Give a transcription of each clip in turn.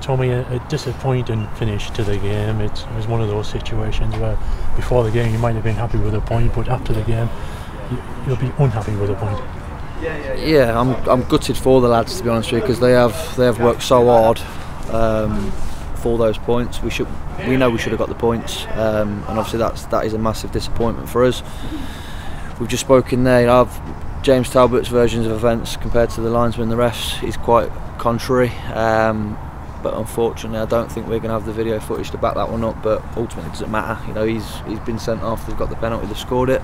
Tommy, a disappointing finish to the game. It was one of those situations where before the game you might have been happy with a point, but after the game you'll be unhappy with a point. Yeah, I'm gutted for the lads, to be honest with you, because they have worked so hard for those points. We know we should have got the points, and obviously that is a massive disappointment for us. We've just spoken there. James Talbot's versions of events compared to the linesmen, the refs, is quite contrary. But unfortunately, I don't think we're going to have the video footage to back that one up. But ultimately, it doesn't matter. You know, he's been sent off. They've got the penalty. They've scored it,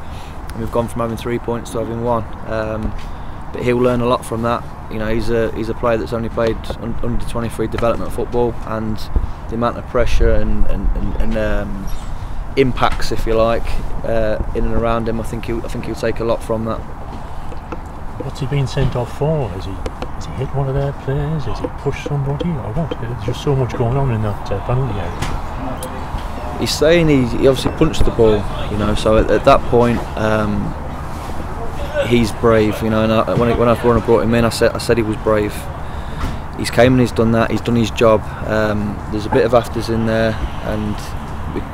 and we've gone from having 3 points to having 1. But he'll learn a lot from that. You know, he's a player that's only played under 23 development football, and the amount of pressure and impacts, if you like, in and around him. I think he'll take a lot from that. What's he been sent off for? Has he hit one of their players? Has he pushed somebody, or what? There's just so much going on in that penalty area. He's saying he obviously punched the ball, you know. So at that point, he's brave, you know. And when I brought him in, I said he was brave. He's came and he's done that. He's done his job. There's a bit of afters in there, and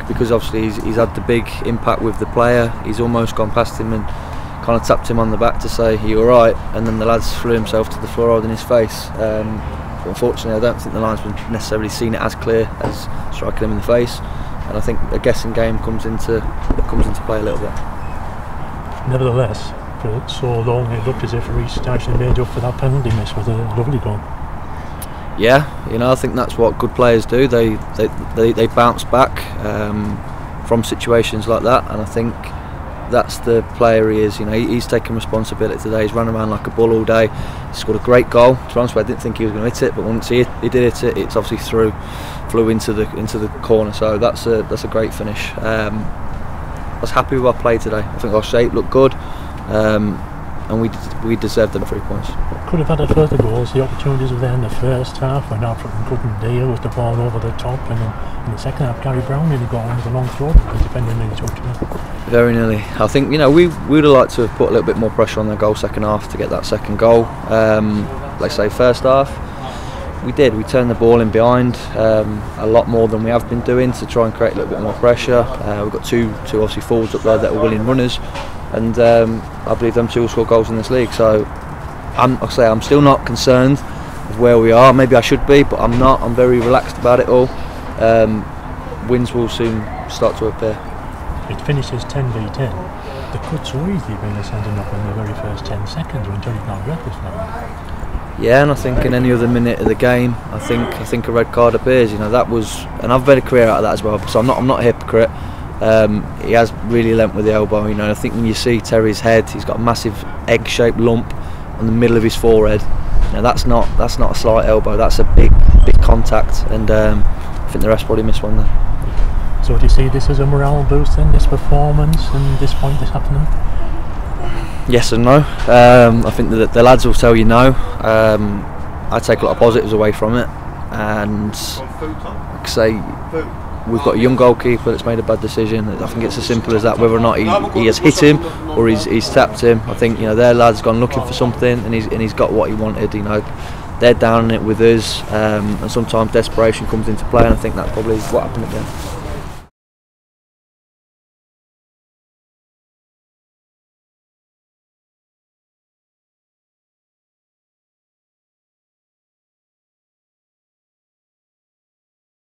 because obviously he's had the big impact with the player, he's almost gone past him and kind of tapped him on the back to say, "Are you alright?" And then the lads flew himself to the floor holding his face. But unfortunately, I don't think the linesman necessarily seen it as clear as striking him in the face. And I think a guessing game comes into play a little bit. Nevertheless, for so long it looked as if Wright actually made up for that penalty miss with a lovely goal. Yeah, you know, I think that's what good players do. They bounce back from situations like that, and I think that's the player he is. You know, he's taken responsibility today. He's run around like a bull all day. He scored a great goal. To be honest, I didn't think he was going to hit it, but once he did hit it, it's obviously flew into the corner. So that's a great finish. I was happy with our play today. I think our shape looked good, and we deserved them 3 points. Could have had a further goals. The opportunities were there in the first half when Alfreton couldn't deal with the ball over the top, and then in the second half Gary Brown nearly got on with a long throw. The defender nearly touched him. Very nearly. I think, you know, we would have liked to have put a little bit more pressure on their goal second half to get that second goal. Like I say, first half we did. We turned the ball in behind a lot more than we have been doing to try and create a little bit more pressure. We've got two obviously forwards up there that are willing runners, and I believe them two will score goals in this league. So I'm still not concerned with where we are. Maybe I should be, but I'm not. I'm very relaxed about it all. Wins will soon start to appear. It finishes 10v10. There could so easily been a sending up in the very first 10 seconds when Johnny got reckless for him. Yeah, and I think in any other minute of the game, I think a red card appears. You know, that was, and I've made a career out of that as well. So I'm not a hypocrite. He has really lent with the elbow. You know, and I think when you see Terry's head, he's got a massive egg-shaped lump on the middle of his forehead. Now that's not a slight elbow. That's a big contact, and I think the refs probably missed one there. So do you see this as a morale boost in this performance and this point that's happening? Yes and no. I think that the lads will tell you no. I take a lot of positives away from it, and like I say, we've got a young goalkeeper that's made a bad decision. I think it's as simple as that. Whether or not he has hit him or he's tapped him, I think, you know, their lad's gone looking for something and he's got what he wanted. You know, they're down on it with us, and sometimes desperation comes into play, and I think that's probably what happened again.